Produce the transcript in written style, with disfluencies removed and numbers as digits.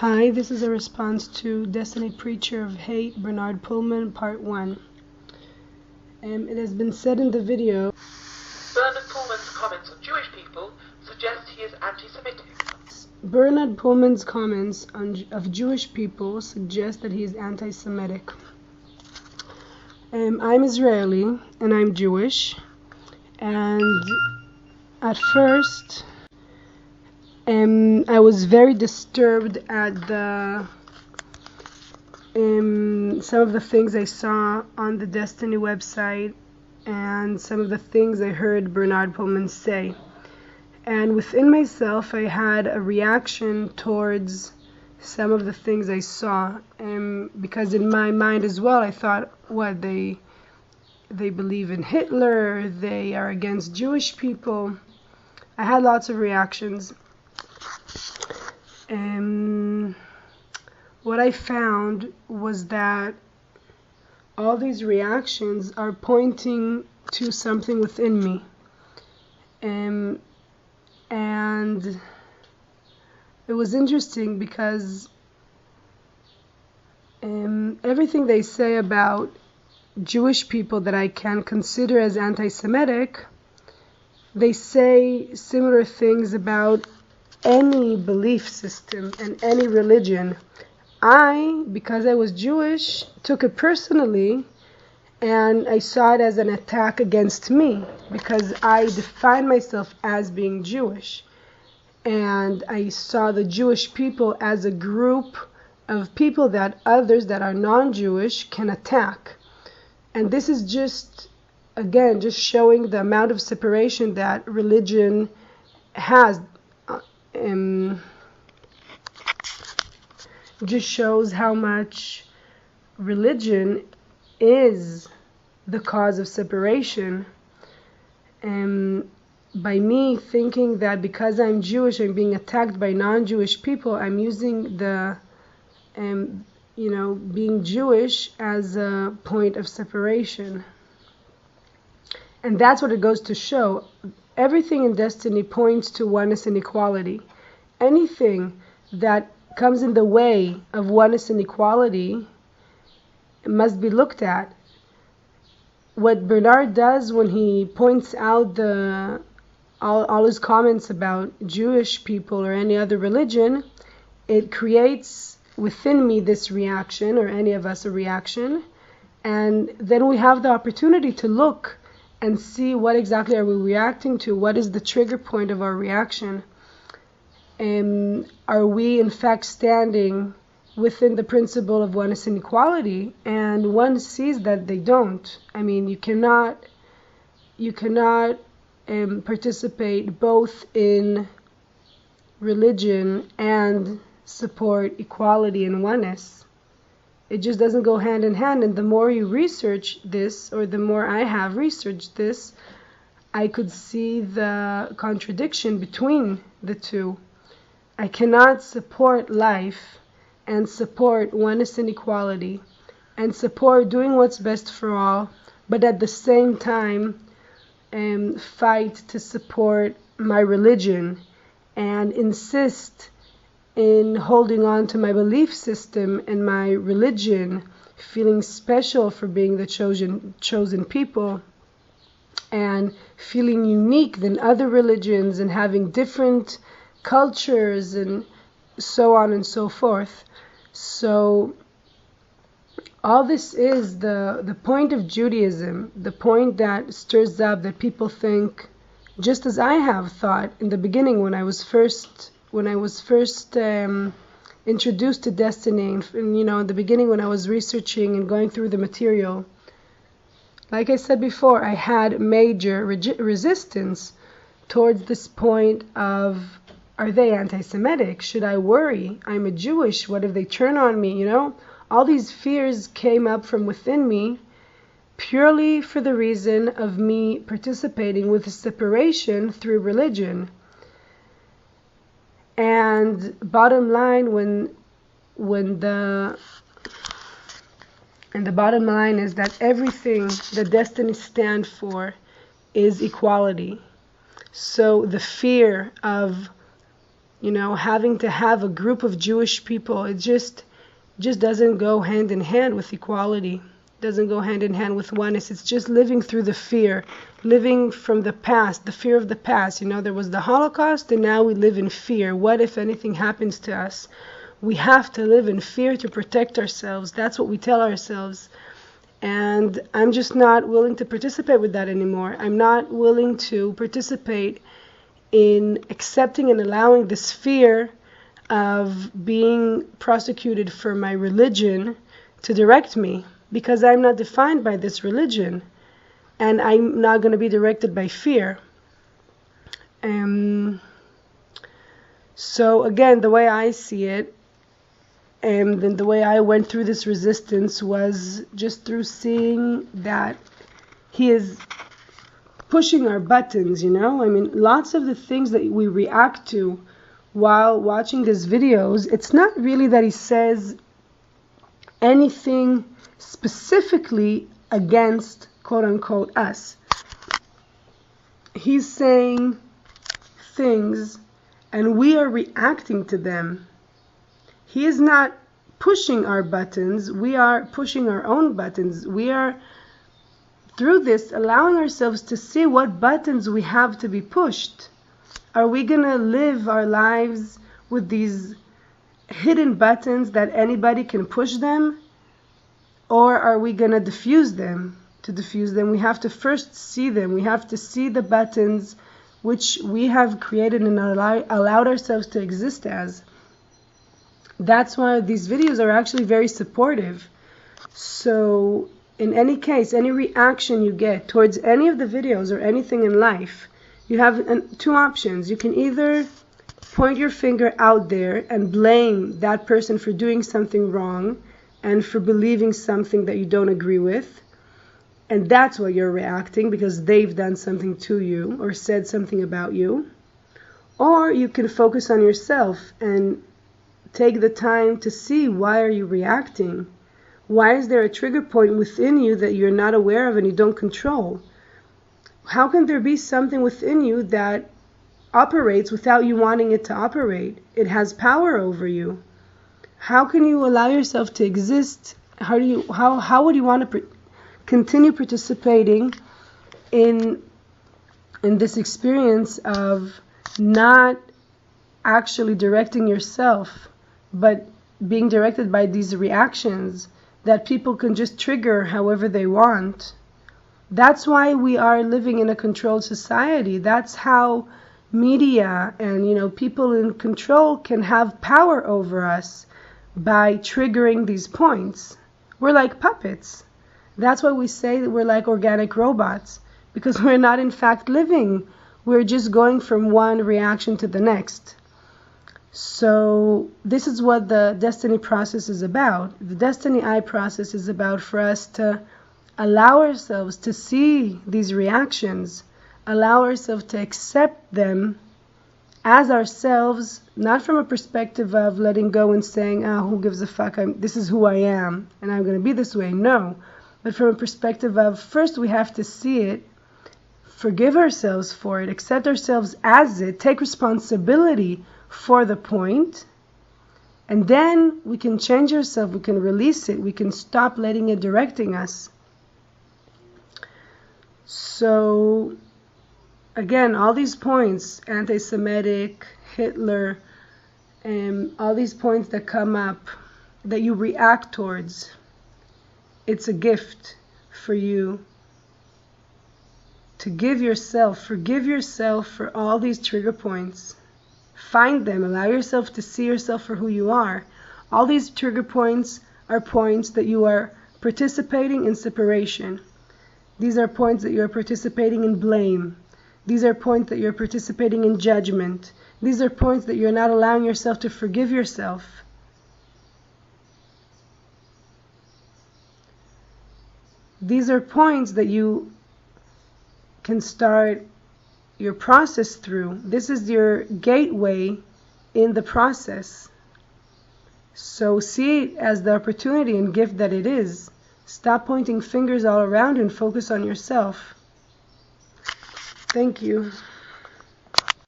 Hi, this is a response to Destiny Preacher of Hate, Bernard Poolman, Part 1. It has been said in the video, Bernard Poolman's comments on Jewish people suggest he is anti-Semitic. Bernard Poolman's comments of Jewish people suggest that he is anti-Semitic. I'm Israeli and I'm Jewish, and at first I was very disturbed at some of the things I saw on the Destiny website and some of the things I heard Bernard Poolman say. And within myself, I had a reaction towards some of the things I saw, because in my mind as well, I thought, what, they believe in Hitler, they are against Jewish people. I had lots of reactions. What I found was that all these reactions are pointing to something within me. And it was interesting because everything they say about Jewish people that I can consider as anti-Semitic, they say similar things about any belief system and any religion. I, because I was Jewish, took it personally, and I saw it as an attack against me because I define myself as being Jewish. And I saw the Jewish people as a group of people that others that are non-Jewish can attack. And this is just, again, just showing the amount of separation that religion has. Just shows how much religion is the cause of separation. By me thinking that because I'm Jewish, I'm being attacked by non-Jewish people, I'm using the, being Jewish as a point of separation. And that's what it goes to show. Everything in Destiny points to oneness and equality. Anything that comes in the way of oneness and equality must be looked at. What Bernard does when he points out all his comments about Jewish people or any other religion, it creates within me this reaction, or any of us a reaction, and then we have the opportunity to look and see what exactly are we reacting to, what is the trigger point of our reaction. Are we in fact standing within the principle of oneness and equality? And one sees that they don't. I mean, you cannot participate both in religion and support equality and oneness. It just doesn't go hand in hand. And the more you research this, or the more I have researched this, I could see the contradiction between the two. I cannot support life and support oneness and equality and support doing what's best for all, but at the same time fight to support my religion and insist in holding on to my belief system and my religion, feeling special for being the chosen people, and feeling unique than other religions and having different cultures and so on and so forth. So all this is the point of Judaism, the point that stirs up, that people think, just as I have thought in the beginning when I was first introduced to Destiny, and in the beginning when I was researching and going through the material. Like I said before, I had major resistance towards this point of, are they anti-Semitic? Should I worry? I'm a Jewish. What if they turn on me? All these fears came up from within me purely for the reason of me participating with the separation through religion. And bottom line, the bottom line is that everything that Destiny stands for is equality. So the fear of having to have a group of Jewish people. It just doesn't go hand in hand with equality. Doesn't go hand in hand with oneness. It's just living through the fear, living from the past, the fear of the past. There was the Holocaust, and now we live in fear. What if anything happens to us? We have to live in fear to protect ourselves. That's what we tell ourselves. And I'm just not willing to participate with that anymore. I'm not willing to participate in accepting and allowing this fear of being prosecuted for my religion to direct me, because I'm not defined by this religion, and I'm not going to be directed by fear. So again, the way I see it, and then the way I went through this resistance was just through seeing that he is pushing our buttons, lots of the things that we react to while watching these videos, it's not really that he says anything specifically against quote-unquote us. He's saying things and we are reacting to them. He is not pushing our buttons, we are pushing our own buttons. We are, through this, allowing ourselves to see what buttons we have to be pushed. Are we going to live our lives with these hidden buttons that anybody can push them? Or are we going to diffuse them? To diffuse them, we have to first see them. We have to see the buttons which we have created and allowed ourselves to exist as. That's why these videos are actually very supportive. So in any case, any reaction you get towards any of the videos or anything in life, you have two options. You can either point your finger out there and blame that person for doing something wrong and for believing something that you don't agree with, and that's why you're reacting, because they've done something to you or said something about you. Or you can focus on yourself and take the time to see, why are you reacting? Why is there a trigger point within you that you're not aware of and you don't control? How can there be something within you that operates without you wanting it to operate? It has power over you. How can you allow yourself to exist? How would you want to continue participating in this experience of not actually directing yourself, but being directed by these reactions that people can just trigger however they want? That's why we are living in a controlled society. That's how media and people in control can have power over us, by triggering these points. We're like puppets. That's why we say that we're like organic robots, because we're not in fact living. We're just going from one reaction to the next. So this is what the Desteni process is about. The Desteni I process is about for us to allow ourselves to see these reactions, allow ourselves to accept them as ourselves, not from a perspective of letting go and saying, who gives a fuck, this is who I am and I'm going to be this way. No, but from a perspective of, first we have to see it, forgive ourselves for it, accept ourselves as it, take responsibility for the point, and then we can change ourselves, we can release it, we can stop letting it directing us. So again, all these points, anti-Semitic, Hitler, all these points that come up, that you react towards, it's a gift for you to forgive yourself for all these trigger points. Find them, allow yourself to see yourself for who you are. All these trigger points are points that you are participating in separation. These are points that you are participating in blame. These are points that you're participating in judgment. These are points that you're not allowing yourself to forgive yourself. These are points that you can start your process through. This is your gateway in the process. So see it as the opportunity and gift that it is. Stop pointing fingers all around and focus on yourself. Thank you.